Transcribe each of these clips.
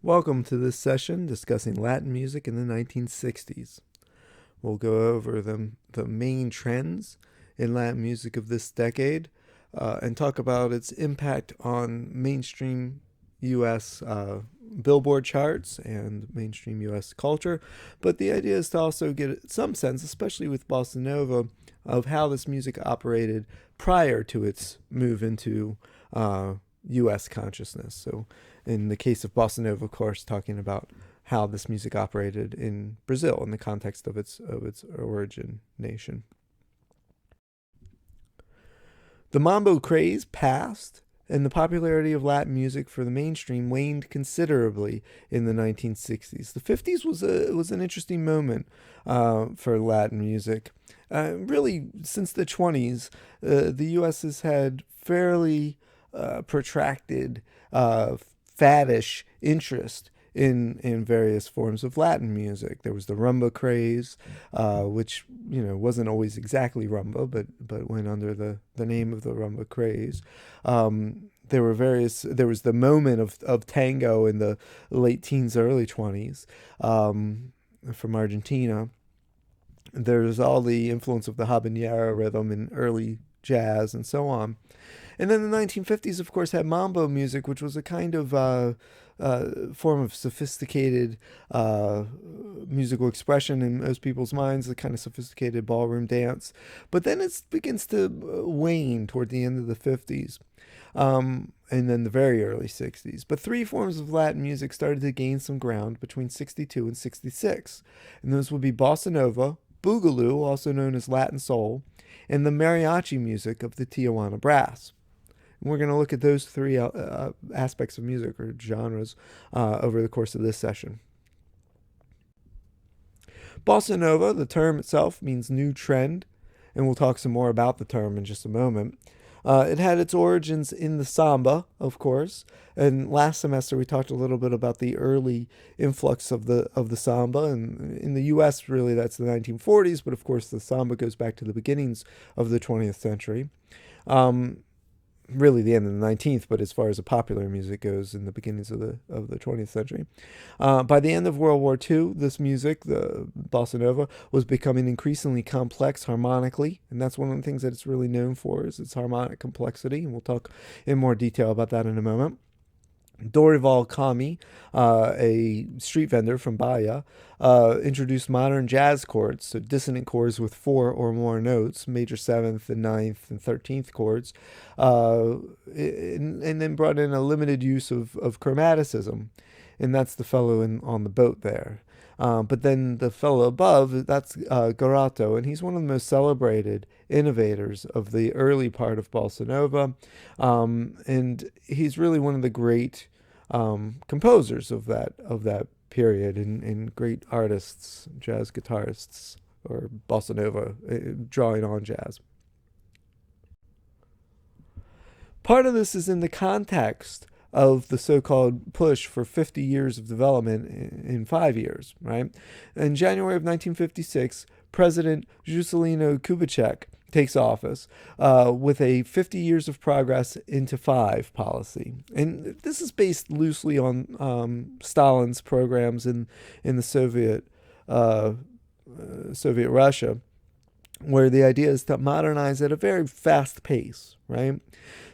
Welcome to this session discussing Latin music in the 1960s. We'll go over the main trends in Latin music of this decade and talk about its impact on mainstream U.S. Billboard charts and mainstream U.S. culture. But the idea is to also get some sense, especially with bossa nova, of how this music operated prior to its move into U.S. consciousness. So, in the case of bossa nova, of course, talking about how this music operated in Brazil in the context of its origin nation. The mambo craze passed, and the popularity of Latin music for the mainstream waned considerably in the 1960s. The 50s was an interesting moment for Latin music. Really, since the 20s, the U.S. has had fairly protracted, faddish interest in various forms of Latin music. There was the rumba craze, which wasn't always exactly rumba, but went under the name of the rumba craze. There was the moment of tango in the late teens, early 20s, from Argentina. There's all the influence of the habanera rhythm in early jazz and so on. And then the 1950s, of course, had mambo music, which was a kind of form of sophisticated musical expression in most people's minds, a kind of sophisticated ballroom dance. But then it begins to wane toward the end of the 50s. And then the very early 60s. But three forms of Latin music started to gain some ground between 62 and 66. And those would be bossa nova, boogaloo, also known as Latin soul, and the mariachi music of the Tijuana Brass. And we're going to look at those three aspects of music or genres over the course of this session. Bossa nova, the term itself, means new trend, and we'll talk some more about the term in just a moment. It had its origins in the samba, of course, and last semester we talked a little bit about the early influx of the samba, and in the U.S. really that's the 1940s, but of course the samba goes back to the beginnings of the 20th century. Really the end of the 19th, but as far as the popular music goes, in the beginnings of the 20th century. By the end of World War II, this music, the bossa nova, was becoming increasingly complex harmonically, and that's one of the things that it's really known for is its harmonic complexity, and we'll talk in more detail about that in a moment. Dorival Caymmi, a street vendor from Bahia, introduced modern jazz chords, so dissonant chords with four or more notes, major seventh and ninth and 13th chords, and then brought in a limited use of chromaticism, and that's the fellow on the boat there. But then the fellow above, that's Garato, and he's one of the most celebrated innovators of the early part of bossa nova, and he's really one of the great composers of that period, and great artists, jazz guitarists, or bossa nova, drawing on jazz. Part of this is in the context of the so-called push for 50 years of development in 5 years, right? In January of 1956, President Juscelino Kubitschek takes office with a 50 years of progress into 5 policy. And this is based loosely on Stalin's programs in the Soviet Russia, where the idea is to modernize at a very fast pace, right?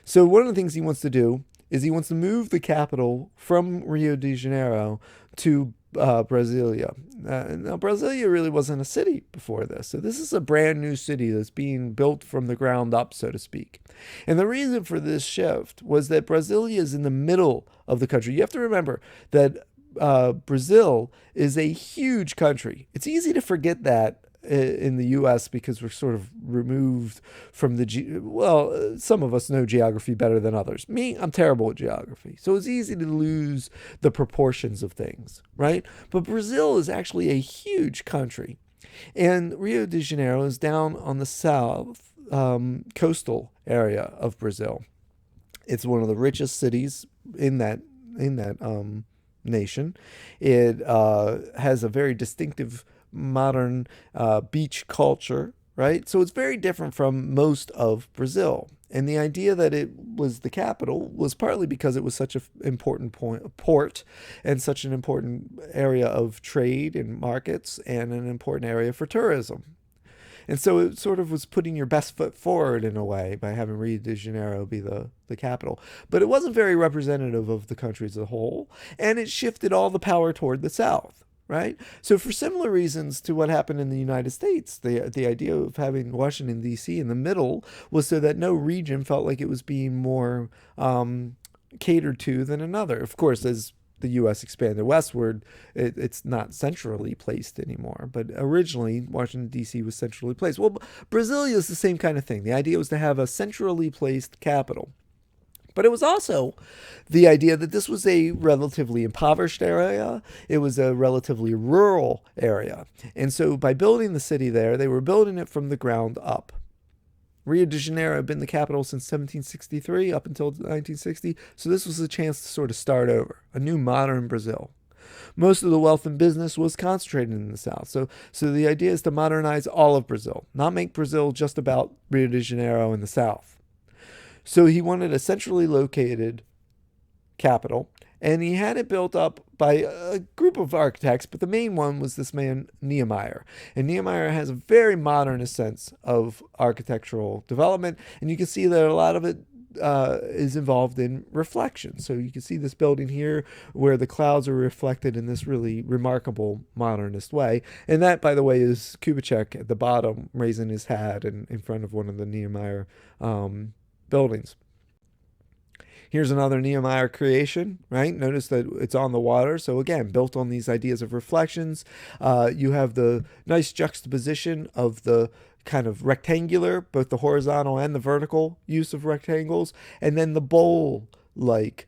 So one of the things he wants to do is he wants to move the capital from Rio de Janeiro to Brasilia. Now, Brasilia really wasn't a city before this, so this is a brand new city that's being built from the ground up, so to speak. And the reason for this shift was that Brasilia is in the middle of the country. You have to remember that Brazil is a huge country. It's easy to forget that in the U.S. because we're sort of removed from some of us know geography better than others. Me, I'm terrible at geography. So it's easy to lose the proportions of things, right? But Brazil is actually a huge country. And Rio de Janeiro is down on the south coastal area of Brazil. It's one of the richest cities in that nation. It has a very distinctive modern beach culture, right? So it's very different from most of Brazil. And the idea that it was the capital was partly because it was such an important port and such an important area of trade and markets and an important area for tourism. And so it sort of was putting your best foot forward in a way by having Rio de Janeiro be the capital. But it wasn't very representative of the country as a whole, and it shifted all the power toward the South. Right? So, for similar reasons to what happened in the United States, the idea of having Washington, D.C. in the middle was so that no region felt like it was being more catered to than another. Of course, as the U.S. expanded westward, it's not centrally placed anymore. But originally, Washington, D.C. was centrally placed. Well, Brasilia is the same kind of thing. The idea was to have a centrally placed capital. But it was also the idea that this was a relatively impoverished area. It was a relatively rural area. And so by building the city there, they were building it from the ground up. Rio de Janeiro had been the capital since 1763 up until 1960. So this was a chance to sort of start over, a new modern Brazil. Most of the wealth and business was concentrated in the South. So the idea is to modernize all of Brazil, not make Brazil just about Rio de Janeiro in the South. So he wanted a centrally located capital, and he had it built up by a group of architects, but the main one was this man, Niemeyer. And Niemeyer has a very modernist sense of architectural development, and you can see that a lot of it is involved in reflection. So you can see this building here where the clouds are reflected in this really remarkable modernist way. And that, by the way, is Kubitschek at the bottom raising his hat in front of one of the Niemeyer buildings. Here's another Niemeyer creation, right? Notice that it's on the water. So again, built on these ideas of reflections. You have the nice juxtaposition of the kind of rectangular, both the horizontal and the vertical use of rectangles, and then the bowl-like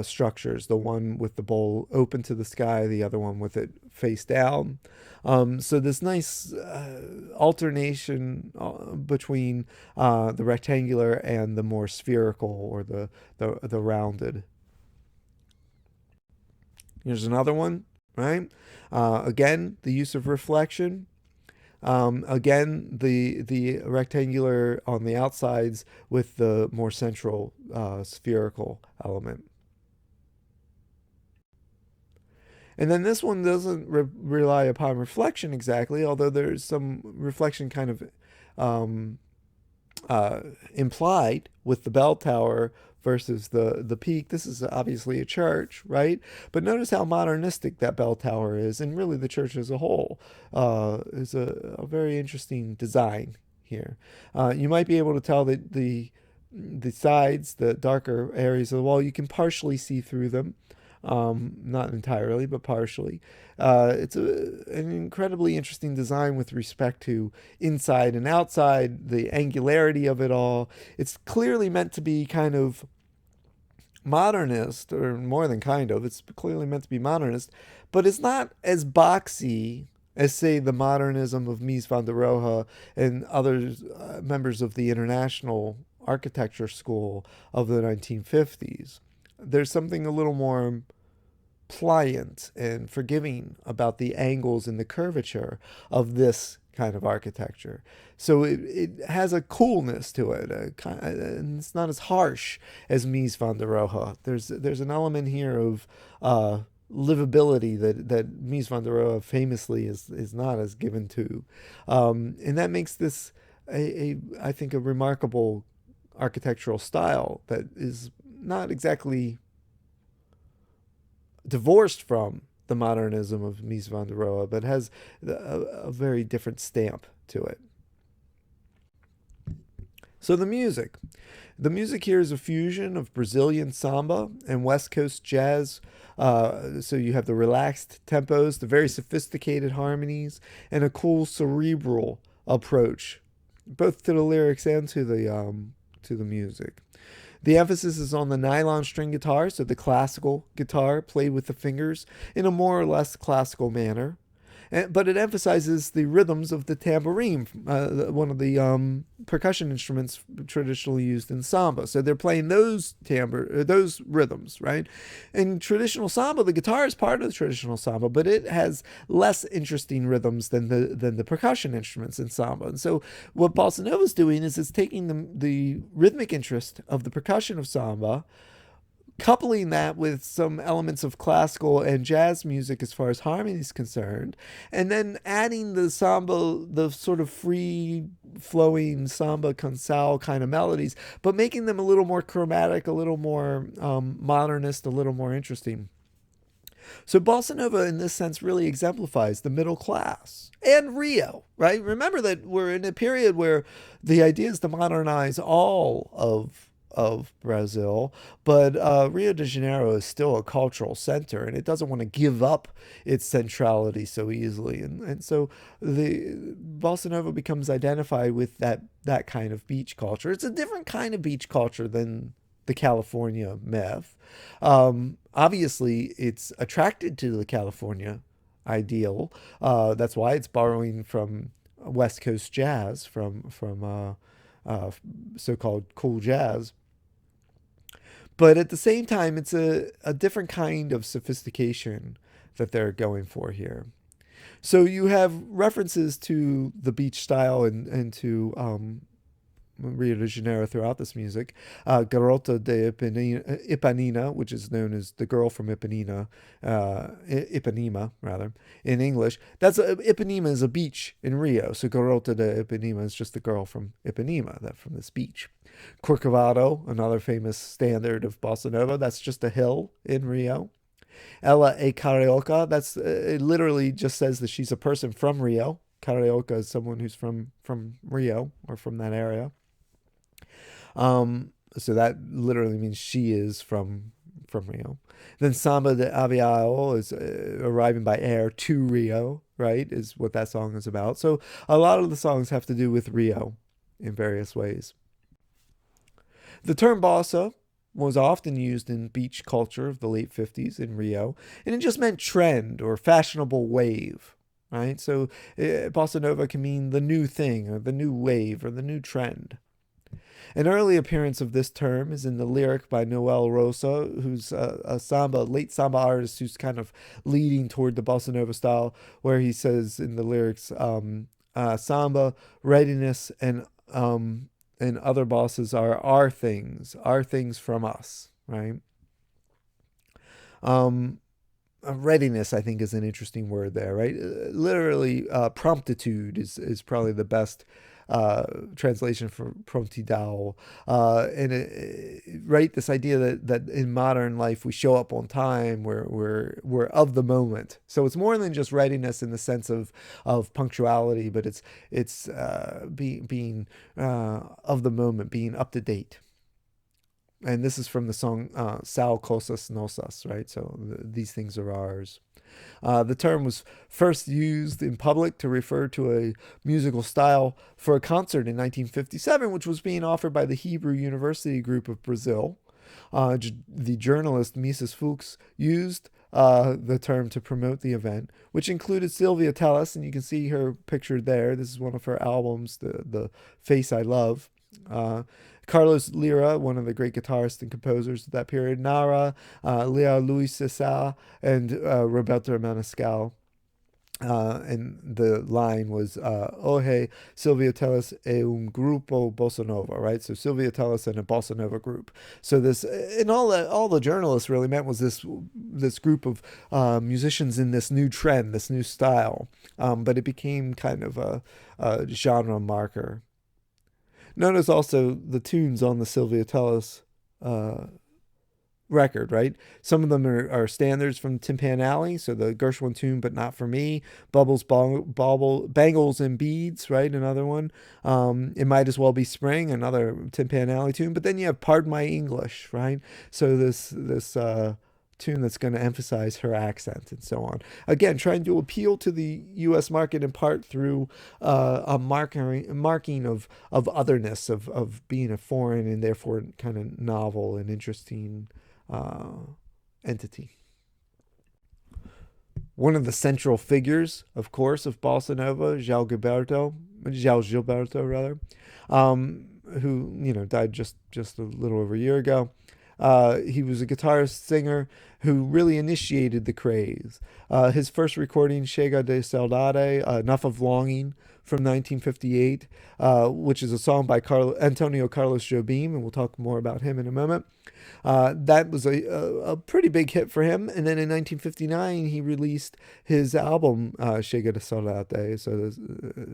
structures, the one with the bowl open to the sky, the other one with it face down. So this nice alternation between the rectangular and the more spherical or the rounded. Here's another one, right? Again, the use of reflection. Again, the rectangular on the outsides with the more central spherical element. And then this one doesn't rely upon reflection exactly, although there's some reflection kind of implied with the bell tower versus the peak. This is obviously a church, right? But notice how modernistic that bell tower is, and really the church as a whole is a very interesting design here. You might be able to tell that the sides, the darker areas of the wall, you can partially see through them. Not entirely, but partially. It's an incredibly interesting design with respect to inside and outside, the angularity of it all. It's clearly meant to be kind of modernist, or more than kind of. It's clearly meant to be modernist, but it's not as boxy as, say, the modernism of Mies van der Rohe and other members of the International Architecture School of the 1950s. There's something a little more pliant and forgiving about the angles and the curvature of this kind of architecture. So it has a coolness to it, and it's not as harsh as Mies van der Rohe. There's an element here of livability that Mies van der Rohe famously is not as given to, and that makes this I think a remarkable architectural style that is not exactly divorced from the modernism of Mies van der Rohe, but has a very different stamp to it. So the music. The music here is a fusion of Brazilian samba and West Coast jazz. So you have the relaxed tempos, the very sophisticated harmonies, and a cool cerebral approach, both to the lyrics and to the music. The emphasis is on the nylon string guitar, so the classical guitar played with the fingers in a more or less classical manner. but it emphasizes the rhythms of the tambourine, one of the percussion instruments traditionally used in samba. So they're playing those rhythms, right? In traditional samba, the guitar is part of the traditional samba, but it has less interesting rhythms than the percussion instruments in samba. And so what bossa nova is doing is it's taking the rhythmic interest of the percussion of samba, coupling that with some elements of classical and jazz music as far as harmony is concerned, and then adding the samba, the sort of free flowing samba canção kind of melodies, but making them a little more chromatic, a little more modernist, a little more interesting. So bossa nova, in this sense, really exemplifies the middle class and Rio, right? Remember that we're in a period where the idea is to modernize all of Brazil, but Rio de Janeiro is still a cultural center, and it doesn't want to give up its centrality so easily, and so the bossa nova becomes identified with that kind of beach culture. It's a different kind of beach culture than the California myth. Obviously, it's attracted to the California ideal. That's why it's borrowing from West Coast jazz, from so-called cool jazz. But at the same time, it's a different kind of sophistication that they're going for here. So you have references to the beach style and to Rio de Janeiro throughout this music. Garota de Ipanema, which is known as the girl from Ipanema, Ipanema rather, in English. Ipanema is a beach in Rio, so Garota de Ipanema is just the girl from Ipanema, that from this beach. Corcovado, another famous standard of bossa nova, that's just a hill in Rio. Ela é carioca, that's it literally just says that she's a person from Rio. Carioca is someone who's from Rio or from that area. So that literally means she is from Rio. Then Samba de Aviao is arriving by air to Rio, right? Is what that song is about. So a lot of the songs have to do with Rio in various ways. The term bossa was often used in beach culture of the late 50s in Rio, and it just meant trend or fashionable wave, right? So bossa nova can mean the new thing or the new wave or the new trend. An early appearance of this term is in the lyric by Noel Rosa, who's a late samba artist who's kind of leading toward the bossa nova style, where he says in the lyrics, samba, readiness, and other bosses are our things from us, right? Readiness, I think, is an interesting word there, right? Literally, promptitude is probably the best translation for prontidão. Right, this idea that in modern life we show up on time, we're of the moment. So it's more than just readiness in the sense of punctuality, but it's being of the moment, being up to date. And this is from the song Sal Cosas Nosas, right? So these things are ours. The term was first used in public to refer to a musical style for a concert in 1957, which was being offered by the Hebrew University Group of Brazil. The journalist Mises Fuchs used the term to promote the event, which included Sylvia Tellis, and you can see her pictured there. This is one of her albums, the Face I Love. Carlos Lira, one of the great guitarists and composers of that period, Nara, Lea Luis Cesar, and Roberto Maniscal. And the line was, Oje, Sylvia Tellis e un grupo bossa nova, right? So Sylvia Tellis and a bossa nova group. So this, and all the journalists really meant was this group of musicians in this new trend, this new style. But it became kind of a genre marker. Notice also the tunes on the Sylvia Tellis record, right? Some of them are standards from Tin Pan Alley, so the Gershwin tune, but not for me. Bubbles, Bangles and Beads, right? Another one. It Might As Well Be Spring, another Tin Pan Alley tune. But then you have Pardon My English, right? So this tune that's going to emphasize her accent and so on. Again, trying to appeal to the U.S. market in part through a marking of otherness, of being a foreign and therefore kind of novel and interesting entity. One of the central figures, of course, of bossa nova, João Gilberto, rather, who died just a little over a year ago. He was a guitarist singer who really initiated the craze. His first recording, Chega de Saudade, Enough of Longing, from 1958, which is a song by Antonio Carlos Jobim, and we'll talk more about him in a moment. That was a pretty big hit for him. And then in 1959, he released his album, Chega de Saudade, so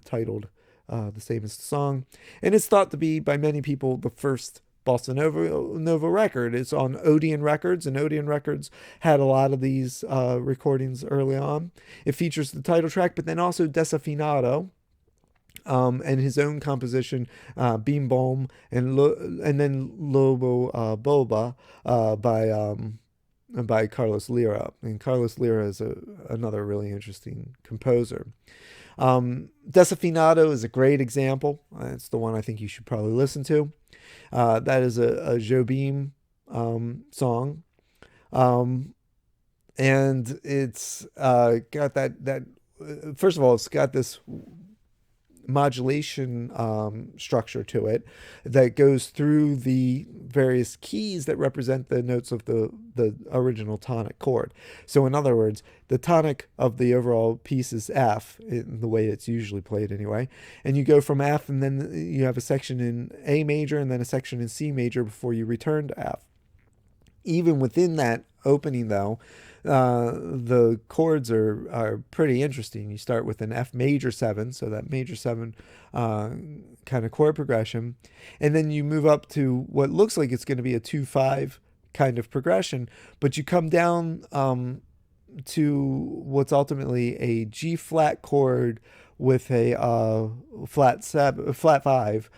titled the same as the song. And it's thought to be, by many people, the first bossa nova record. It's on Odeon Records, and Odeon Records had a lot of these recordings early on. It features the title track, but then also Desafinado, and his own composition, Bim Bom, and then Lobo Boba, by Carlos Lira. And Carlos Lira is another really interesting composer. Desafinado is a great example. It's the one I think you should probably listen to. That is a Jobim song. And it's got that first of all, it's got this modulation structure to it that goes through the various keys that represent the notes of the original tonic chord. So in other words, the tonic of the overall piece is F, in the way it's usually played anyway, and you go from F, and then you have a section in A major and then a section in C major before you return to F. Even within that opening, though, the chords are pretty interesting. You start with an F major 7, so that major 7 kind of chord progression, and then you move up to what looks like it's going to be a 2-5 kind of progression, but you come down to what's ultimately a G flat chord with a flat 5,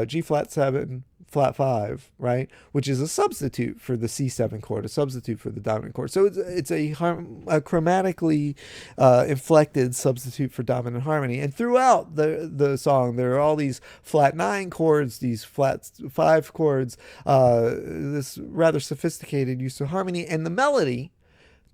G flat 7, flat 5, right? Which is a substitute for the C7 chord, a substitute for the dominant chord. So it's a chromatically inflected substitute for dominant harmony. And throughout the song, there are all these flat 9 chords, these flat 5 chords, this rather sophisticated use of harmony, and the melody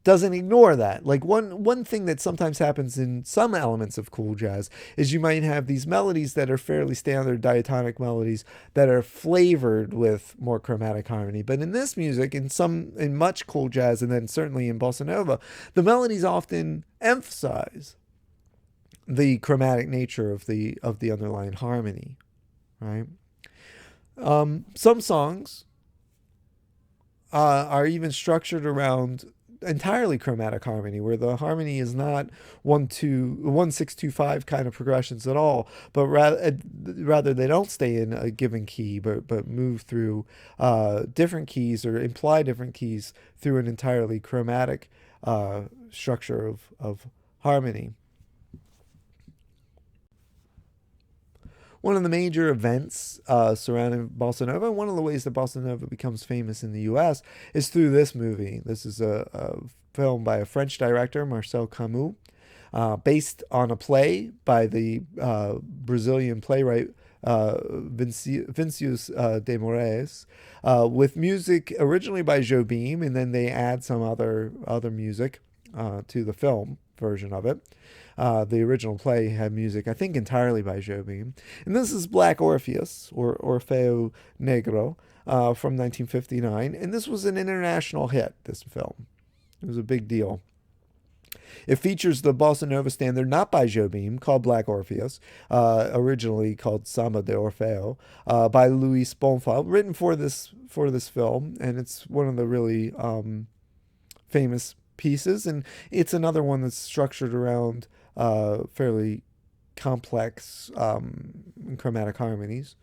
doesn't ignore that. Like one thing that sometimes happens in some elements of cool jazz is you might have these melodies that are fairly standard diatonic melodies that are flavored with more chromatic harmony. But in this music, in much cool jazz, and then certainly in bossa nova, the melodies often emphasize the chromatic nature of the underlying harmony, right? Some songs are even structured around entirely chromatic harmony, where the harmony is not 1-6-2-5 kind of progressions at all, but rather they don't stay in a given key, but move through different keys or imply different keys through an entirely chromatic structure of harmony. One of the major events surrounding bossa nova, and one of the ways that bossa nova becomes famous in the U.S. is through this movie. This is a film by a French director, Marcel Camus, based on a play by the Brazilian playwright Vinícius de Moraes, with music originally by Jobim, and then they add some other music to the film version of it. The original play had music, I think, entirely by Jobim. And this is Black Orpheus, or Orfeo Negro, from 1959. And this was an international hit, this film. It was a big deal. It features the bossa nova standard, not by Jobim, called Black Orpheus, originally called Samba de Orfeo, by Luis Bonfil, written for this film. And it's one of the really famous pieces. And it's another one that's structured around fairly complex chromatic harmonies.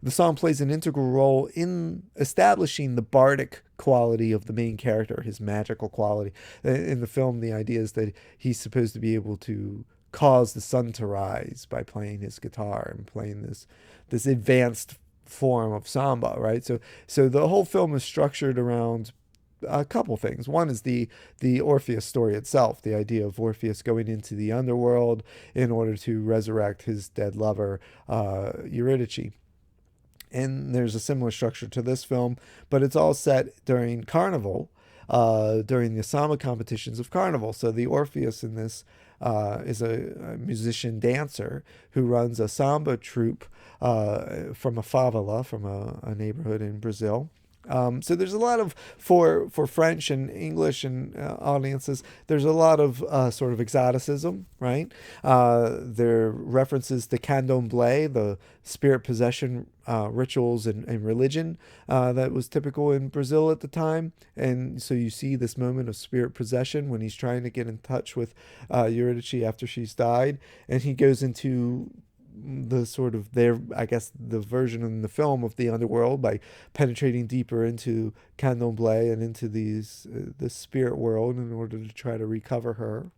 The song plays an integral role in establishing the bardic quality of the main character, his magical quality. In the film, the idea is that he's supposed to be able to cause the sun to rise by playing his guitar and playing this advanced form of samba, right? So the whole film is structured around a couple things. One is the Orpheus story itself, the idea of Orpheus going into the underworld in order to resurrect his dead lover, Eurydice. And there's a similar structure to this film, but it's all set during Carnival, during the samba competitions of Carnival. So the Orpheus in this is a musician dancer who runs a samba troupe from a favela, from a neighborhood in Brazil. So there's a lot of for French and English and audiences. There's a lot of sort of exoticism, right? There are references to candomblé, the spirit possession rituals and religion that was typical in Brazil at the time. And so you see this moment of spirit possession when he's trying to get in touch with Eurydice after she's died, and he goes into the sort of I guess the version in the film of the underworld by penetrating deeper into candomblé and into the spirit world in order to try to recover her.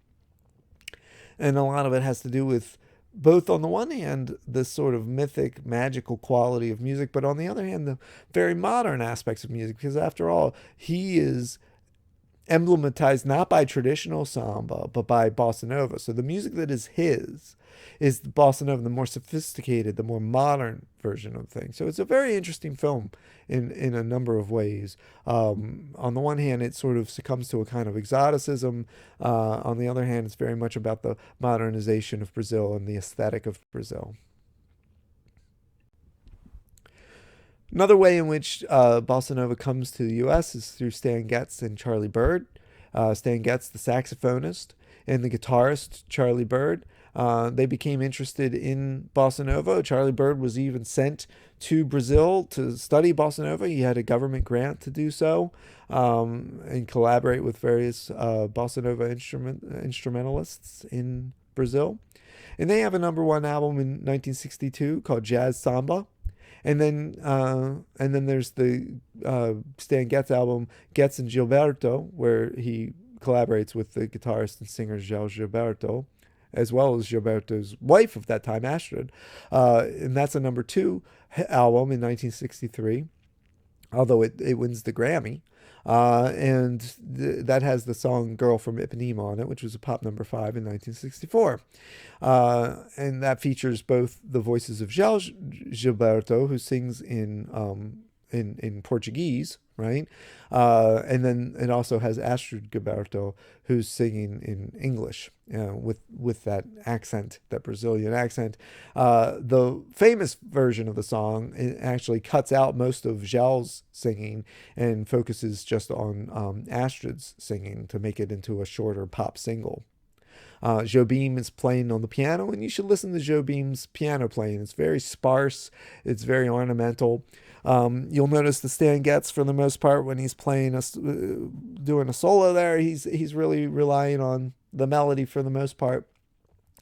And a lot of it has to do with both, on the one hand, the sort of mythic, magical quality of music, but on the other hand, the very modern aspects of music, because after all, he is emblematized not by traditional samba, but by bossa nova. So the music that is his is the bossa nova, the more sophisticated, the more modern version of things. So it's a very interesting film in a number of ways. On the one hand, it sort of succumbs to a kind of exoticism. On the other hand, it's very much about the modernization of Brazil and the aesthetic of Brazil. Another way in which bossa nova comes to the U.S. is through Stan Getz and Charlie Bird. Stan Getz, the saxophonist, and the guitarist, Charlie Bird. They became interested in bossa nova. Charlie Bird was even sent to Brazil to study bossa nova. He had a government grant to do so and collaborate with various bossa nova instrumentalists in Brazil. And they have a #1 album in 1962 called Jazz Samba. And then there's the Stan Getz album, Getz and Gilberto, where he collaborates with the guitarist and singer João Gilberto, as well as Gilberto's wife of that time, Astrid. And that's a #2 album in 1963, although it wins the Grammy. That has the song Girl from Ipanema on it, which was a pop #5 in 1964. And that features both the voices of João Gilberto, who sings in Portuguese, right? And then it also has Astrid Gilberto, who's singing in English with that accent, that Brazilian accent. The famous version of the song actually cuts out most of João's singing and focuses just on Astrid's singing to make it into a shorter pop single. Jobim is playing on the piano, and you should listen to Jobim's piano playing. It's very sparse. It's very ornamental. You'll notice the Stan Getz, for the most part, when he's playing doing a solo there, he's really relying on the melody for the most part.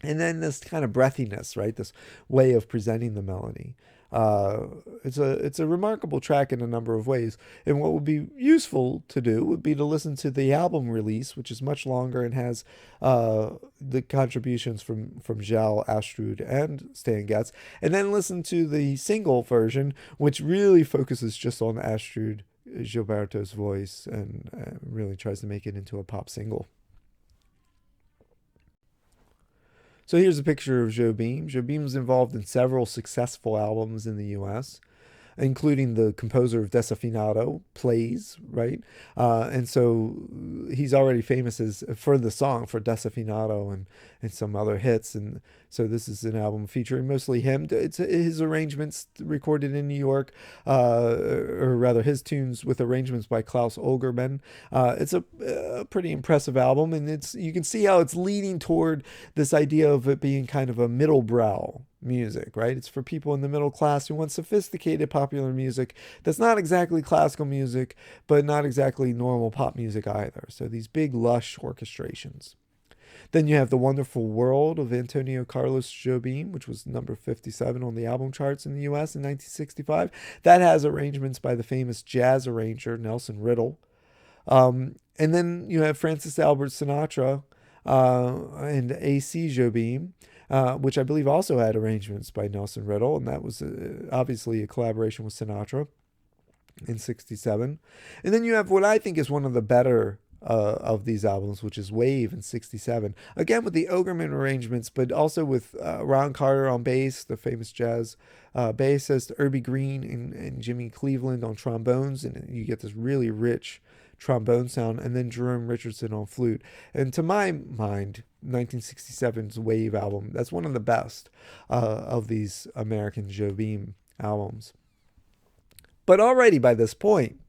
And then this kind of breathiness, right? This way of presenting the melody. It's a remarkable track in a number of ways. And what would be useful to do would be to listen to the album release, which is much longer and has the contributions from João, Astrid, and Stan Getz, and then listen to the single version, which really focuses just on Astrid Gilberto's voice and really tries to make it into a pop single. So here's a picture of Jobim. Jobim was involved in several successful albums in the U.S., including the composer of Desafinado plays, right? And so he's already famous for the song, for Desafinado and some other hits. And so this is an album featuring mostly him. It's his arrangements recorded in New York, or rather his tunes with arrangements by Klaus Olgerman. It's a pretty impressive album, and you can see how it's leading toward this idea of it being kind of a middle brow music, right? It's for people in the middle class who want sophisticated popular music that's not exactly classical music, but not exactly normal pop music either. So these big, lush orchestrations. Then you have The Wonderful World of Antonio Carlos Jobim, which was number 57 on the album charts in the U.S. in 1965. That has arrangements by the famous jazz arranger Nelson Riddle. And then you have Francis Albert Sinatra and A.C. Jobim, which I believe also had arrangements by Nelson Riddle, and that was obviously a collaboration with Sinatra in 1967. And then you have what I think is one of the better of these albums, which is Wave in 1967. Again, with the Ogerman arrangements, but also with Ron Carter on bass, the famous jazz bassist, Irby Green and Jimmy Cleveland on trombones, and you get this really rich trombone sound, and then Jerome Richardson on flute. And to my mind, 1967's Wave album, that's one of the best of these American Jobim albums. But already by this point,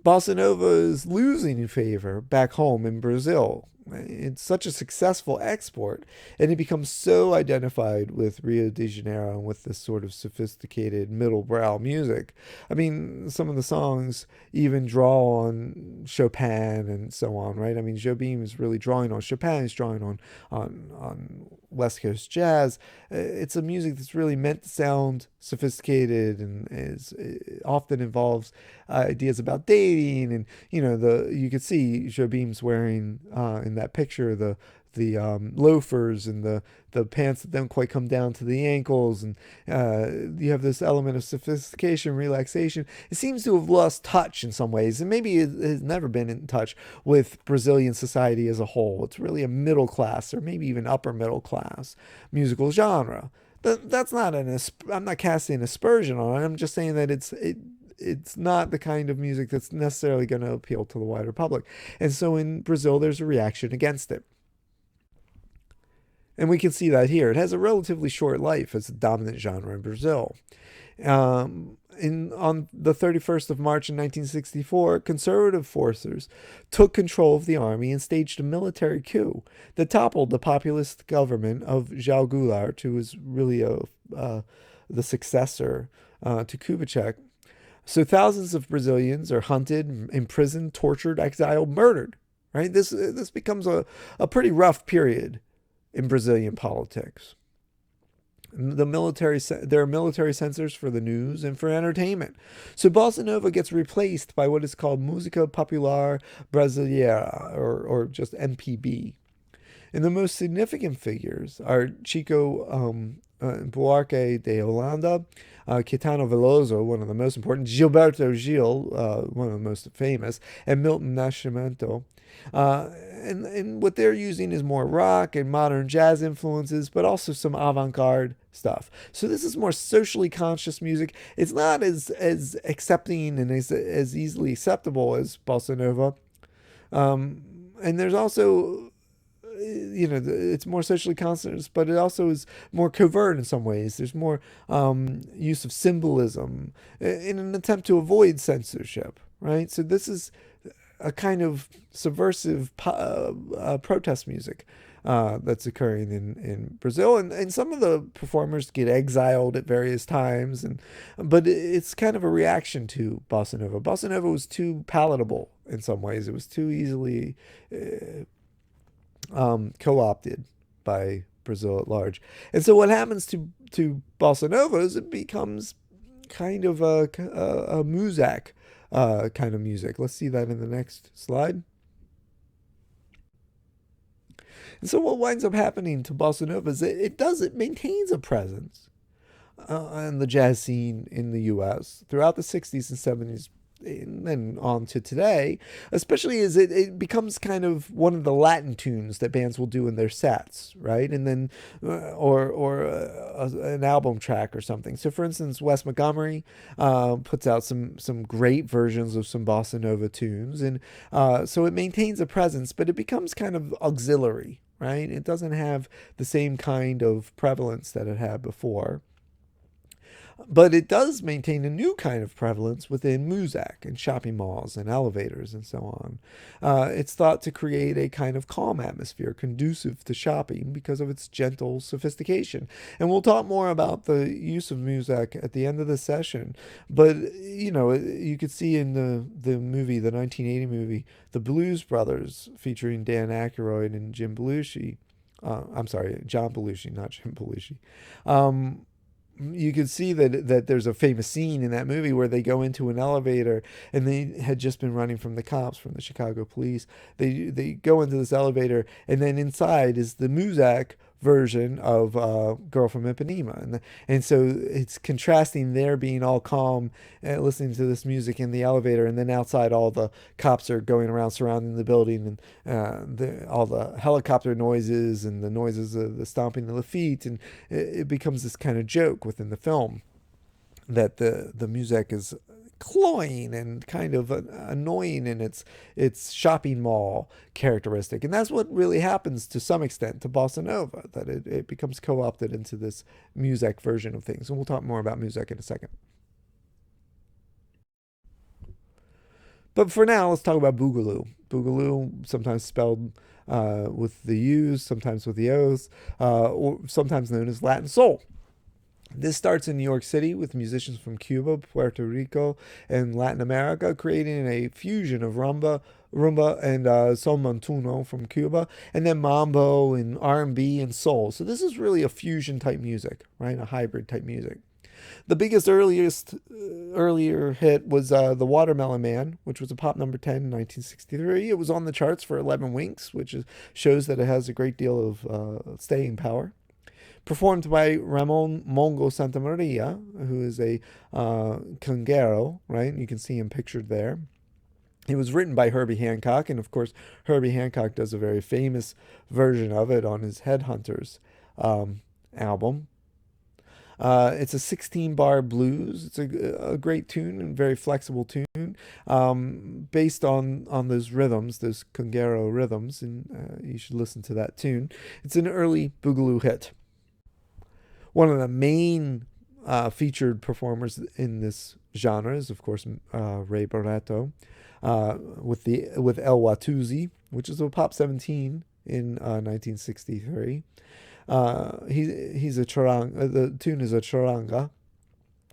bossa nova is losing in favor back home in Brazil. It's such a successful export, and it becomes so identified with Rio de Janeiro and with this sort of sophisticated middle brow music. I mean, some of the songs even draw on Chopin and so on, right? I mean, Jobim is really drawing on Chopin, he's drawing on West Coast jazz. It's a music that's really meant to sound sophisticated and often involves ideas about dating, and you could see Jobim's wearing in that picture the loafers and the pants that don't quite come down to the ankles, and you have this element of sophistication, relaxation. It seems to have lost touch in some ways, and maybe it has never been in touch with Brazilian society as a whole. It's really a middle class, or maybe even upper middle class musical genre. That's not I'm not casting an aspersion on it. I'm just saying that it's not the kind of music that's necessarily going to appeal to the wider public. And so in Brazil, there's a reaction against it. And we can see that here. It has a relatively short life as a dominant genre in Brazil. On the 31st of March in 1964, conservative forces took control of the army and staged a military coup that toppled the populist government of João Goulart, who was really the successor to Kubitschek. So thousands of Brazilians are hunted, imprisoned, tortured, exiled, murdered. Right? This becomes a pretty rough period in Brazilian politics. There are military censors for the news and for entertainment. So bossa nova gets replaced by what is called Música Popular Brasileira, or just MPB. And the most significant figures are Chico Buarque de Holanda, Caetano Veloso, one of the most important, Gilberto Gil, one of the most famous, and Milton Nascimento. And what they're using is more rock and modern jazz influences, but also some avant-garde stuff. So this is more socially conscious music. It's not as accepting and as easily acceptable as bossa nova. And there's also, it's more socially conscious, but it also is more covert in some ways. There's more use of symbolism in an attempt to avoid censorship, right? So this is a kind of subversive protest music that's occurring in Brazil, and some of the performers get exiled at various times, but it's kind of a reaction to bossa nova. Bossa nova was too palatable in some ways. It was too easily co-opted by Brazil at large, and so what happens to bossa nova is it becomes kind of a muzak kind of music. Let's see that in the next slide. And so what winds up happening to bossa nova is it maintains a presence on the jazz scene in the U.S. throughout the 60s and 70s, and then on to today, especially as it becomes kind of one of the Latin tunes that bands will do in their sets, right? And then, an album track or something. So, for instance, Wes Montgomery puts out some great versions of some bossa nova tunes, and so it maintains a presence, but it becomes kind of auxiliary, right? It doesn't have the same kind of prevalence that it had before. But it does maintain a new kind of prevalence within muzak and shopping malls and elevators and so on. It's thought to create a kind of calm atmosphere conducive to shopping because of its gentle sophistication. And we'll talk more about the use of muzak at the end of the session. But, you could see in the movie, the 1980 movie, The Blues Brothers, featuring Dan Aykroyd and Jim Belushi. John Belushi, not Jim Belushi. You could see that there's a famous scene in that movie where they go into an elevator, and they had just been running from the cops, from the Chicago police. They go into this elevator, and then inside is the muzak version of Girl from Ipanema, and so it's contrasting there being all calm and listening to this music in the elevator, and then outside all the cops are going around surrounding the building, and all the helicopter noises and the noises of the stomping of the feet, and it becomes this kind of joke within the film that the music is cloying and kind of annoying in its shopping mall characteristic. And that's what really happens to some extent to bossa nova, that it becomes co-opted into this music version of things. And we'll talk more about music in a second. But for now, let's talk about boogaloo. Boogaloo, sometimes spelled with the U's, sometimes with the O's, or sometimes known as Latin soul. This starts in New York City with musicians from Cuba, Puerto Rico, and Latin America, creating a fusion of rumba and son montuno from Cuba, and then mambo and R&B and soul. So this is really a fusion type music, right? A hybrid type music. The biggest earlier hit was The Watermelon Man, which was a pop number 10 in 1963. It was on the charts for 11 weeks, shows that it has a great deal of staying power. Performed by Ramon Mongo Santamaria, who is a conguero, right? You can see him pictured there. It was written by Herbie Hancock, and of course, Herbie Hancock does a very famous version of it on his Headhunters album. It's a 16-bar blues. It's a great tune and very flexible tune, based on those rhythms, those conguero rhythms, and you should listen to that tune. It's an early boogaloo hit. One of the main featured performers in this genre is, of course, Ray Barretto, with El Watusi, which is a Pop 17 in 1963. He's a charanga. The tune is a charanga,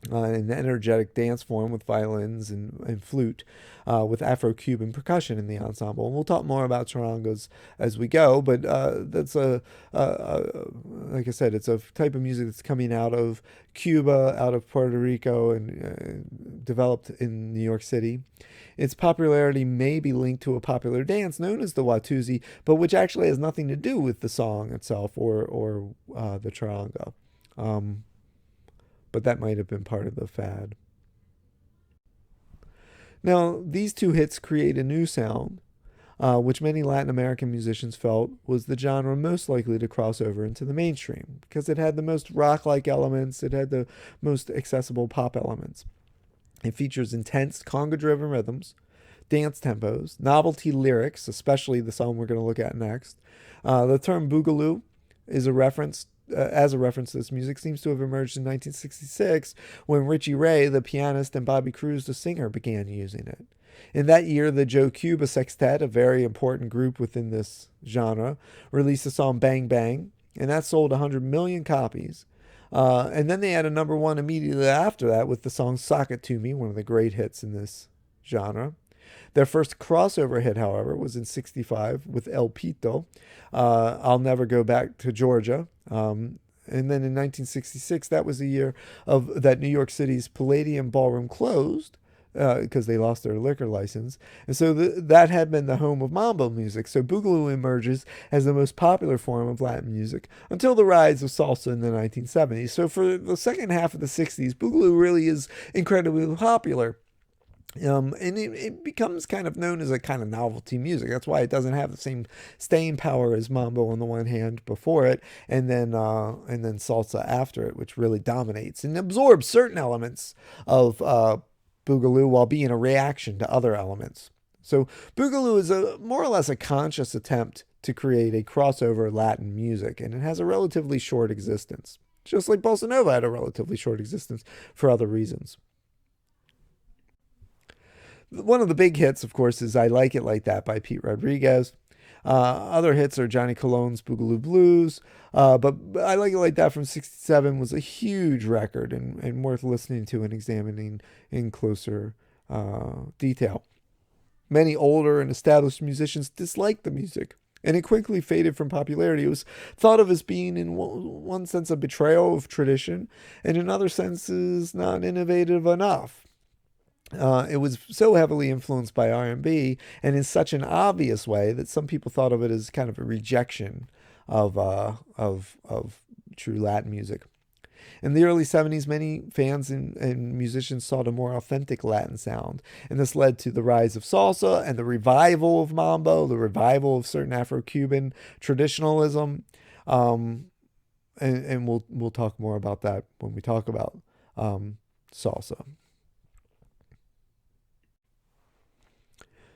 an energetic dance form with violins and flute, with Afro-Cuban percussion in the ensemble. And we'll talk more about charangas as we go, but that's like I said, it's a type of music that's coming out of Cuba, out of Puerto Rico, and developed in New York City. Its popularity may be linked to a popular dance known as the Watusi, but which actually has nothing to do with the song itself or the charanga. But that might have been part of the fad. Now, these two hits create a new sound, which many Latin American musicians felt was the genre most likely to cross over into the mainstream, because it had the most rock-like elements, it had the most accessible pop elements. It features intense conga-driven rhythms, dance tempos, novelty lyrics, especially the song we're going to look at next. The term boogaloo is as a reference to this music seems to have emerged in 1966 when Richie Ray, the pianist, and Bobby Cruz, the singer, began using it. In that year, the Joe Cuba Sextet, a very important group within this genre, released the song Bang Bang, and that sold 100 million copies. And then they had a number one immediately after that with the song Sock It To Me, one of the great hits in this genre. Their first crossover hit, however, was in 65 with El Pito, I'll Never Go Back to Georgia. And then in 1966, that was the year that New York City's Palladium Ballroom closed because they lost their liquor license. And so that had been the home of mambo music. So boogaloo emerges as the most popular form of Latin music until the rise of salsa in the 1970s. So for the second half of the 60s, boogaloo really is incredibly popular. And it becomes kind of known as a kind of novelty music. That's why it doesn't have the same staying power as mambo on the one hand before it, and then salsa after it, which really dominates and absorbs certain elements of boogaloo while being a reaction to other elements. So boogaloo is more or less a conscious attempt to create a crossover Latin music, and it has a relatively short existence, just like bossa nova had a relatively short existence for other reasons. One of the big hits, of course, is I Like It Like That by Pete Rodriguez. Other hits are Johnny Cologne's Boogaloo Blues, but I Like It Like That from 67 was a huge record and worth listening to and examining in closer detail. Many older and established musicians disliked the music, and it quickly faded from popularity. It was thought of as being, in one sense, a betrayal of tradition, and in other senses, not innovative enough. It was so heavily influenced by R&B, and in such an obvious way that some people thought of it as kind of a rejection of true Latin music. In the early 70s, many fans and musicians sought a more authentic Latin sound, and this led to the rise of salsa and the revival of mambo, the revival of certain Afro-Cuban traditionalism, and we'll talk more about that when we talk about salsa.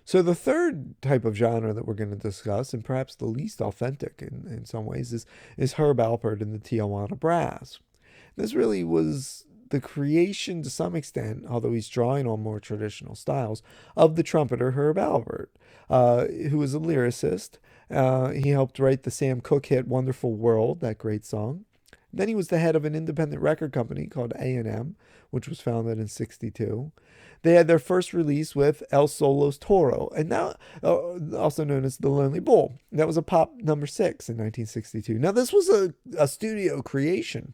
So the third type of genre that we're going to discuss, and perhaps the least authentic in some ways, is Herb Alpert and the Tijuana Brass. This really was the creation, to some extent, although he's drawing on more traditional styles, of the trumpeter Herb Alpert, who was a lyricist. He helped write the Sam Cooke hit "Wonderful World," that great song. Then he was the head of an independent record company called A&M, which was founded in '62. They had their first release with El Solo's Toro, and now also known as The Lonely Bull. That was a pop number 6 in 1962. Now, this was a studio creation.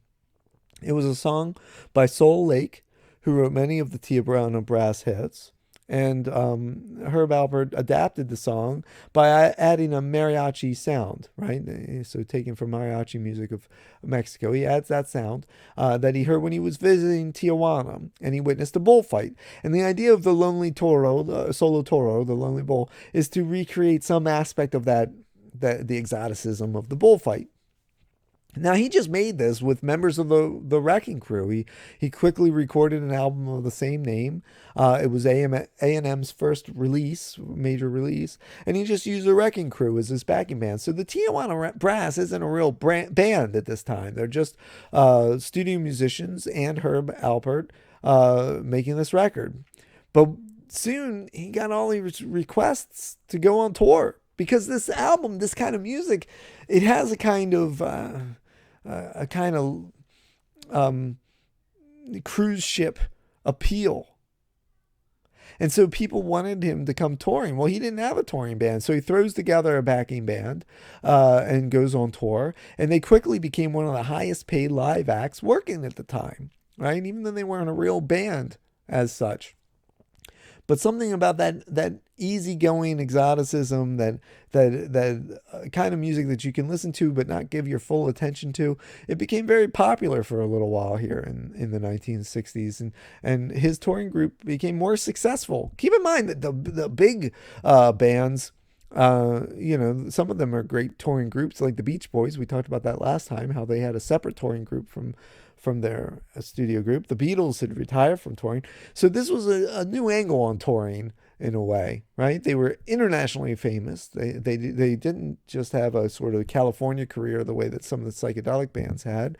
It was a song by Soul Lake, who wrote many of the Tijuana Brass hits. And Herb Alpert adapted the song by adding a mariachi sound, right? So taken from mariachi music of Mexico, he adds that sound that he heard when he was visiting Tijuana, and he witnessed a bullfight. And the idea of the Lonely Toro, the Solo Toro, the Lonely Bull, is to recreate some aspect of the exoticism of the bullfight. Now, he just made this with members of the Wrecking Crew. He quickly recorded an album of the same name. It was A&M's first release, major release, and he just used the Wrecking Crew as his backing band. So the Tijuana Brass isn't a real band at this time. They're just studio musicians and Herb Alpert making this record. But soon he got all these requests to go on tour, because this album, this kind of music, it has a kind of cruise ship appeal. And so people wanted him to come touring. Well, he didn't have a touring band, so he throws together a backing band and goes on tour. And they quickly became one of the highest paid live acts working at the time, right? Even though they weren't a real band as such. But something about that easygoing exoticism, that kind of music that you can listen to but not give your full attention to, it became very popular for a little while here in the 1960s, and his touring group became more successful. Keep in mind that the big bands, some of them are great touring groups, like the Beach Boys. We talked about that last time, how they had a separate touring group from their studio group. The Beatles had retired from touring. So this was a new angle on touring in a way, right? They were internationally famous. They didn't just have a sort of California career the way that some of the psychedelic bands had.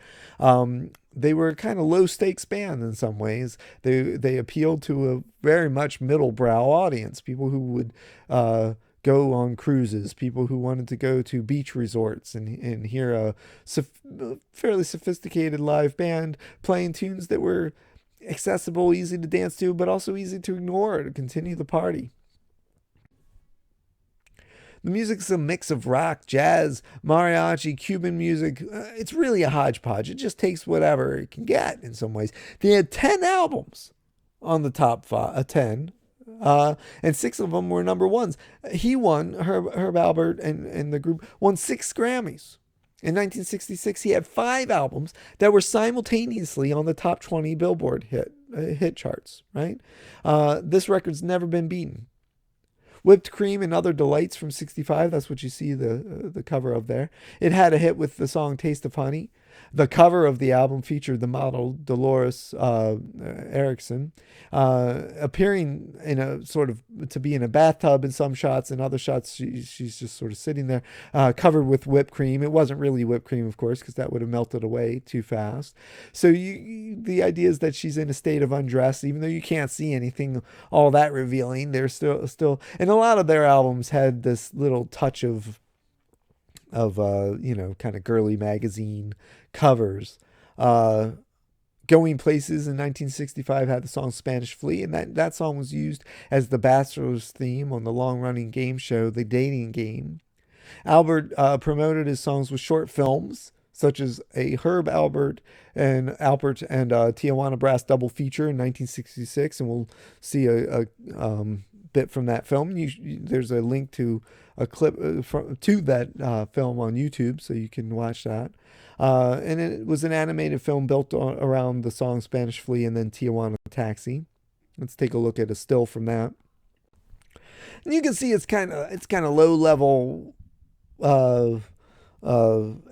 They were a kind of low stakes band in some ways. They appealed to a very much middle brow audience, people who would go on cruises, people who wanted to go to beach resorts and hear a fairly sophisticated live band playing tunes that were accessible, easy to dance to, but also easy to ignore to continue the party. The music's a mix of rock, jazz, mariachi, Cuban music. It's really a hodgepodge. It just takes whatever it can get in some ways. They had 10 albums on the top 10. And 6 of them were number ones. He won, Herb Alpert and the group won 6 Grammys. In 1966, he had 5 albums that were simultaneously on the top 20 Billboard hit charts, right? This record's never been beaten. Whipped Cream and Other Delights from '65, that's what you see the cover of there. It had a hit with the song Taste of Honey. The cover of the album featured the model Dolores Erickson, appearing in a sort of to be in a bathtub in some shots. In other shots, she's just sort of sitting there, covered with whipped cream. It wasn't really whipped cream, of course, because that would have melted away too fast. So the idea is that she's in a state of undress, even though you can't see anything all that revealing. They're still, and a lot of their albums had this little touch of kind of girly magazine covers. Going Places in 1965 had the song Spanish Flea, and that song was used as the Bachelor's theme on the long-running game show The Dating Game. Alpert promoted his songs with short films, such as a Herb Alpert and Tijuana Brass double feature in 1966, and we'll see a bit from that film. There's a link to a clip to that film on YouTube, so you can watch that. And it was an animated film built around the song Spanish Flea and then Tijuana Taxi. Let's take a look at a still from that. And you can see it's kind of low level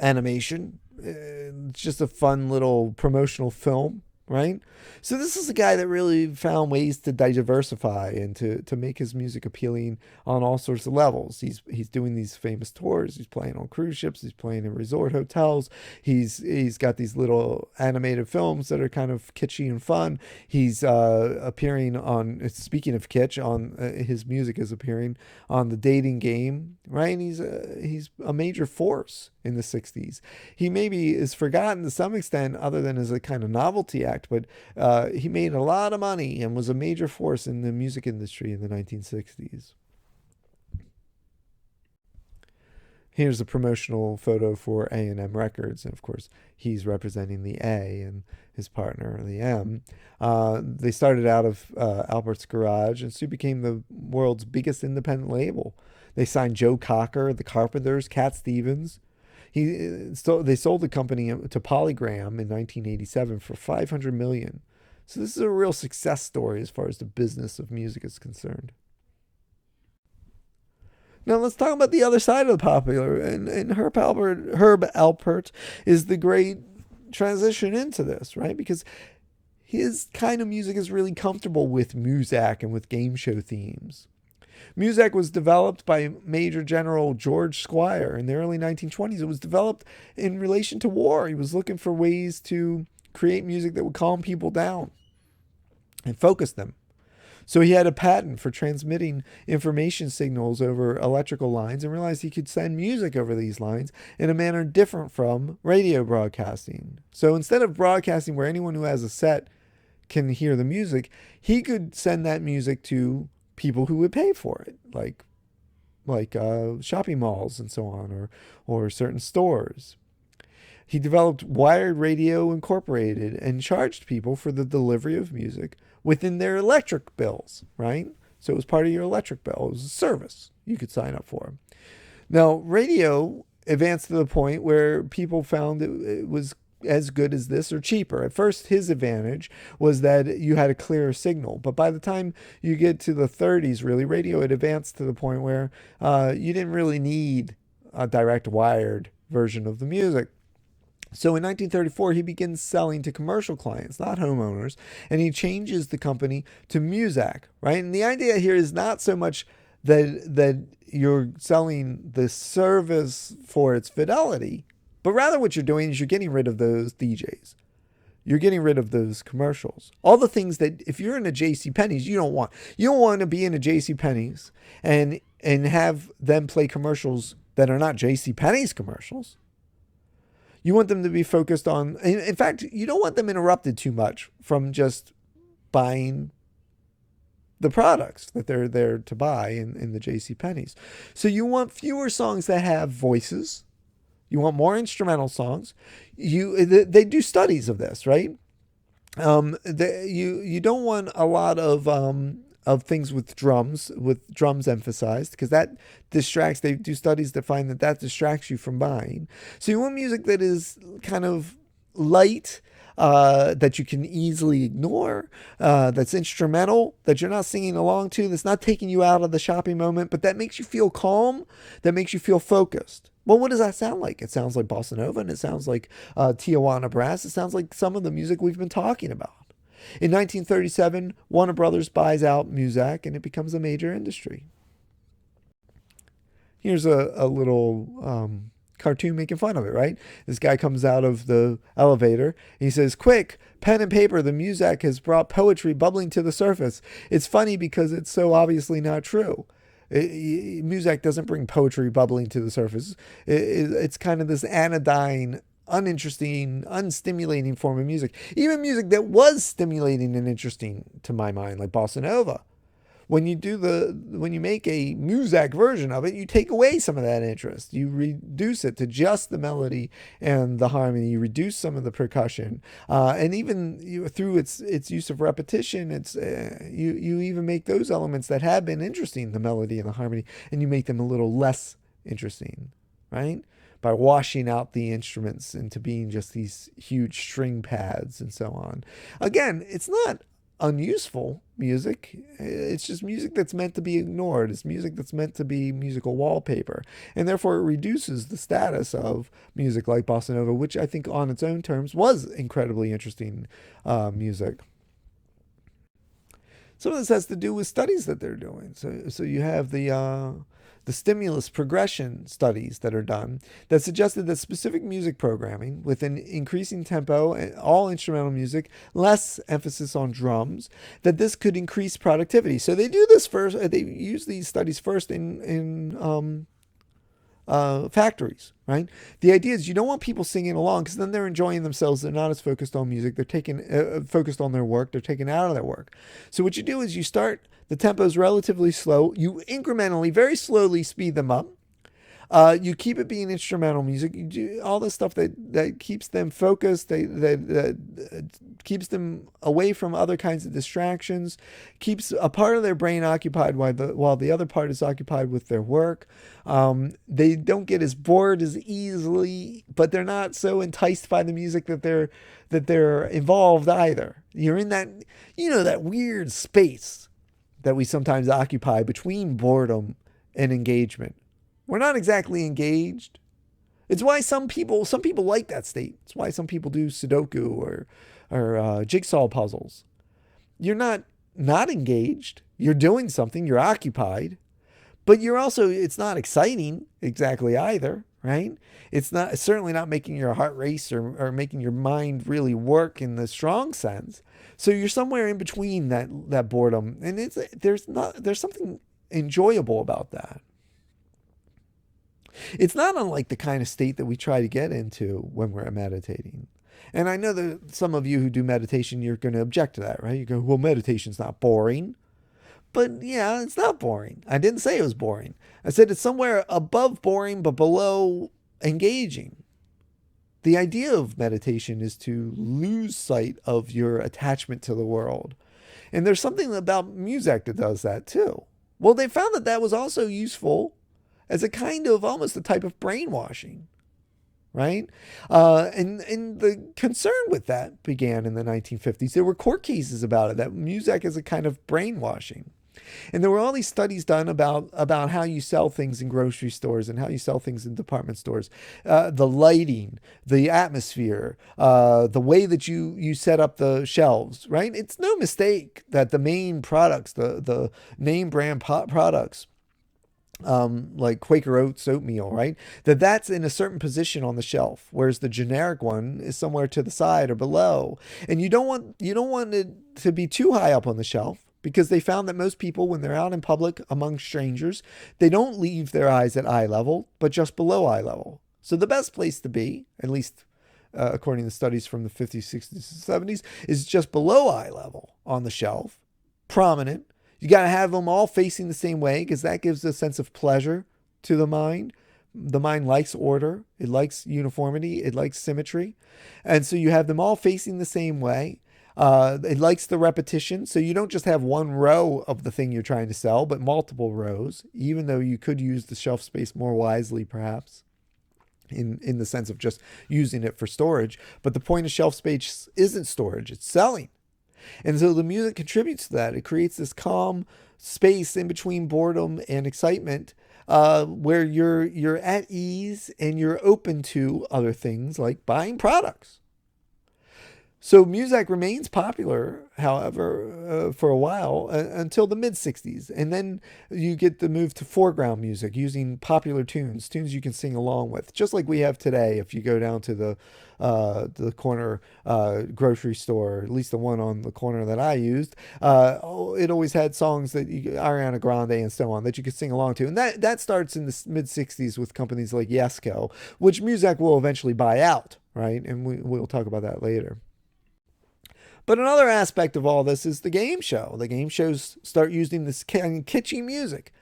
animation. It's just a fun little promotional film, right? So this is a guy that really found ways to diversify and to make his music appealing on all sorts of levels. He's doing these famous tours. He's playing on cruise ships. He's playing in resort hotels. He's got these little animated films that are kind of kitschy and fun. He's appearing on, speaking of kitsch, on his music is appearing on The Dating Game, right? And he's a major force in the 60s. He maybe is forgotten to some extent other than as a kind of novelty act, but he made a lot of money and was a major force in the music industry in the 1960s. Here's a promotional photo for A&M Records, and of course he's representing the A and his partner the M. They started out of Albert's garage and soon became the world's biggest independent label. They signed Joe Cocker, the Carpenters, Cat Stevens. They sold the company to Polygram in 1987 for $500 million. So this is a real success story as far as the business of music is concerned. Now let's talk about the other side of the popular, and Herb Alpert is the great transition into this, right? Because his kind of music is really comfortable with Muzak and with game show themes. Muzak was developed by Major General George Squire in the early 1920s. It was developed in relation to war. He was looking for ways to create music that would calm people down and focus them. So he had a patent for transmitting information signals over electrical lines and realized he could send music over these lines in a manner different from radio broadcasting. So instead of broadcasting where anyone who has a set can hear the music, he could send that music to people who would pay for it, like shopping malls and so on, or certain stores. He developed Wired Radio Incorporated and charged people for the delivery of music within their electric bills, right? So it was part of your electric bill. It was a service you could sign up for. Now, radio advanced to the point where people found it was as good as this or cheaper. At first, his advantage was that you had a clearer signal. But by the time you get to the 30s, really, radio had advanced to the point where you didn't really need a direct wired version of the music. So in 1934, he begins selling to commercial clients, not homeowners, and he changes the company to Muzak, right? And the idea here is not so much that you're selling the service for its fidelity, but rather what you're doing is you're getting rid of those DJs. You're getting rid of those commercials. All the things that if you're in a JCPenney's, you don't want. You don't want to be in a JCPenney's and have them play commercials that are not JCPenney's commercials. You want them to be focused on, in fact, you don't want them interrupted too much from just buying the products that they're there to buy in the JCPenney's. So you want fewer songs that have voices. You want more instrumental songs. They do studies of this, right? You don't want a lot of things with drums emphasized, because that distracts. They do studies that find that distracts you from buying. So you want music that is kind of light, that you can easily ignore, that's instrumental, that you're not singing along to, that's not taking you out of the shopping moment, but that makes you feel calm, that makes you feel focused. Well, what does that sound like? It sounds like bossa nova, and it sounds like Tijuana brass. It sounds like some of the music we've been talking about. In 1937, Warner Brothers buys out Muzak, and it becomes a major industry. Here's a little cartoon making fun of it, right? This guy comes out of the elevator. He says, "Quick, pen and paper. The Muzak has brought poetry bubbling to the surface." It's funny because it's so obviously not true. Muzak doesn't bring poetry bubbling to the surface. It's kind of this anodyne, uninteresting, unstimulating form of music. Even music that was stimulating and interesting to my mind, like bossa nova. When you make a Muzak version of it, you take away some of that interest. You reduce it to just the melody and the harmony. You reduce some of the percussion, and even through its use of repetition, you even make those elements that have been interesting, the melody and the harmony, and you make them a little less interesting, right? By washing out the instruments into being just these huge string pads and so on. Again, it's not unuseful music. It's just music that's meant to be ignored. It's music that's meant to be musical wallpaper. And therefore it reduces the status of music like bossa nova, which I think on its own terms was incredibly interesting music. Some of this has to do with studies that they're doing. So you have the stimulus progression studies that are done that suggested that specific music programming with an increasing tempo and all instrumental music, less emphasis on drums, that this could increase productivity. So they do this first. They use these studies first in factories, right? The idea is you don't want people singing along because then they're enjoying themselves. They're not as focused on music. They're taking focused on their work. They're taken out of their work. So what you do is you start, the tempo is relatively slow. You incrementally, very slowly speed them up. You keep it being instrumental music. You do all the stuff that keeps them focused, that keeps them away from other kinds of distractions, keeps a part of their brain occupied while the other part is occupied with their work. They don't get as bored as easily, but they're not so enticed by the music that they're involved either. You're in that, that weird space that we sometimes occupy between boredom and engagement. We're not exactly engaged. It's why some people like that state. It's why some people do Sudoku or jigsaw puzzles. You're not engaged. You're doing something. You're occupied, but it's not exciting exactly either, right? It's certainly not making your heart race or making your mind really work in the strong sense. So you're somewhere in between that boredom, and there's something enjoyable about that. It's not unlike the kind of state that we try to get into when we're meditating. And I know that some of you who do meditation, you're going to object to that, right? You go, well, meditation's not boring. But yeah, it's not boring. I didn't say it was boring. I said it's somewhere above boring, but below engaging. The idea of meditation is to lose sight of your attachment to the world. And there's something about music that does that too. Well, they found that was also useful as a kind of almost a type of brainwashing, right? And the concern with that began in the 1950s. There were court cases about it, that music is a kind of brainwashing. And there were all these studies done about how you sell things in grocery stores and how you sell things in department stores. The lighting, the atmosphere, the way that you set up the shelves, right? It's no mistake that the main products, the name brand products, like Quaker Oats oatmeal, right? That's in a certain position on the shelf, whereas the generic one is somewhere to the side or below. And you don't want it to be too high up on the shelf, because they found that most people, when they're out in public among strangers, they don't leave their eyes at eye level, but just below eye level. So the best place to be, at least according to studies from the 50s, 60s, and 70s, is just below eye level on the shelf, prominent. You got to have them all facing the same way, because that gives a sense of pleasure to the mind. The mind likes order. It likes uniformity. It likes symmetry. And so you have them all facing the same way. It likes the repetition. So you don't just have one row of the thing you're trying to sell, but multiple rows, even though you could use the shelf space more wisely, perhaps, in the sense of just using it for storage. But the point of shelf space isn't storage. It's selling. And so the music contributes to that. It creates this calm space in between boredom and excitement, where you're at ease and you're open to other things like buying products. So music remains popular, however, for a while, until the mid-60s. And then you get the move to foreground music, using popular tunes you can sing along with, just like we have today. If you go down to the corner grocery store, at least the one on the corner that I used, it always had songs that Ariana Grande and so on that you could sing along to. And that starts in the mid-60s with companies like Yesco, which music will eventually buy out, right? And we'll talk about that later. But another aspect of all this is the game show. The game shows start using this kind of kitschy music.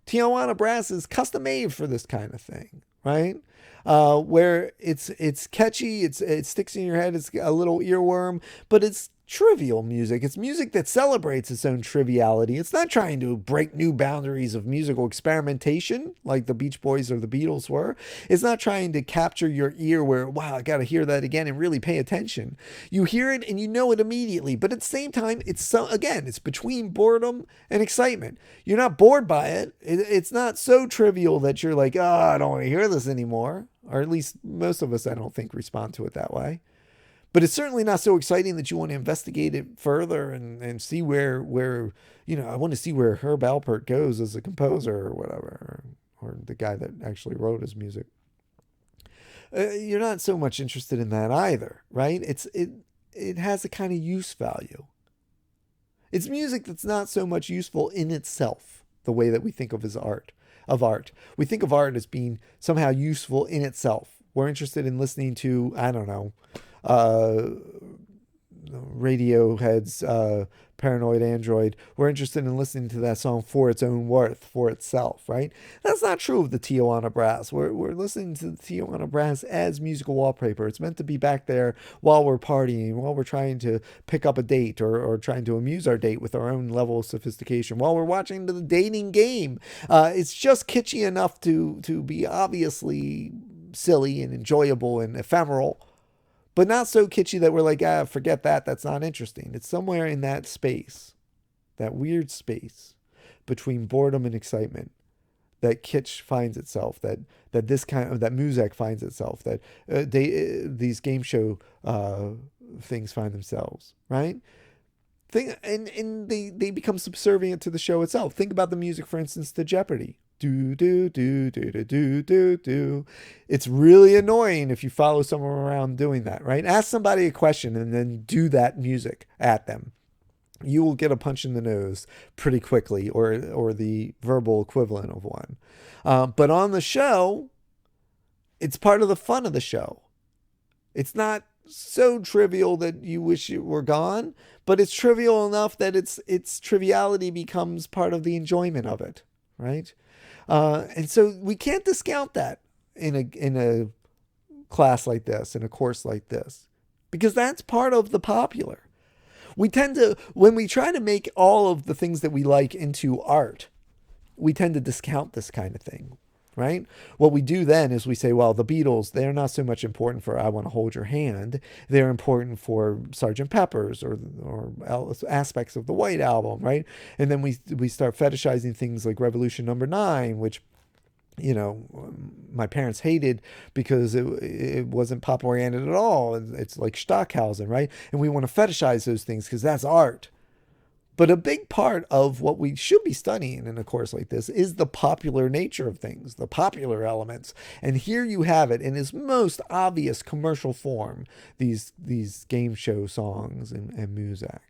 Tijuana Brass is custom made for this kind of thing, right? Where it's catchy, it sticks in your head, it's a little earworm, but it's trivial music. It's music that celebrates its own triviality. It's not trying to break new boundaries of musical experimentation like the Beach Boys or the Beatles were. It's not trying to capture your ear where, wow, I got to hear that again and really pay attention. You hear it and you know it immediately, but at the same time, it's between boredom and excitement. You're not bored by it. It's not so trivial that you're like, oh, I don't want to hear this anymore. Or at least most of us, I don't think, respond to it that way. But it's certainly not so exciting that you want to investigate it further and see where I want to see where Herb Alpert goes as a composer or whatever, or the guy that actually wrote his music. You're not so much interested in that either, right? It has a kind of use value. It's music that's not so much useful in itself, the way that we think of art. We think of art as being somehow useful in itself. We're interested in listening to, I don't know, Radiohead's Paranoid Android. We're interested in listening to that song for its own worth, for itself, right? That's not true of the Tijuana Brass. We're listening to the Tijuana Brass as musical wallpaper. It's meant to be back there while we're partying, while we're trying to pick up a date or trying to amuse our date with our own level of sophistication, while we're watching the dating game. It's just kitschy enough to be obviously silly and enjoyable and ephemeral, but not so kitschy that we're like, forget that. That's not interesting. It's somewhere in that space, that weird space between boredom and excitement, that kitsch finds itself, that Muzak finds itself, that these game show things find themselves, right? And they become subservient to the show itself. Think about the music, for instance, to Jeopardy. Do, do, do, do, do, do, do, do. It's really annoying if you follow someone around doing that, right? Ask somebody a question and then do that music at them. You will get a punch in the nose pretty quickly, or the verbal equivalent of one. But on the show, it's part of the fun of the show. It's not so trivial that you wish it were gone, but it's trivial enough that its triviality becomes part of the enjoyment of it, right? And so we can't discount that in a class like this, in a course like this, because that's part of the popular. We tend to, when we try to make all of the things that we like into art, we tend to discount this kind of thing, right? What we do then is we say, well, the Beatles, they're not so much important for I Want to Hold Your Hand. They're important for Sgt. Pepper's or aspects of the White Album, right? And then we start fetishizing things like Revolution Number 9, which, my parents hated because it wasn't pop-oriented at all. It's like Stockhausen, right? And we want to fetishize those things because that's art. But a big part of what we should be studying in a course like this is the popular nature of things, the popular elements. And here you have it in its most obvious commercial form, these game show songs and music.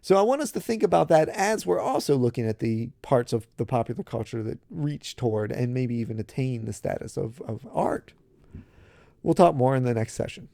So I want us to think about that as we're also looking at the parts of the popular culture that reach toward and maybe even attain the status of art. We'll talk more in the next session.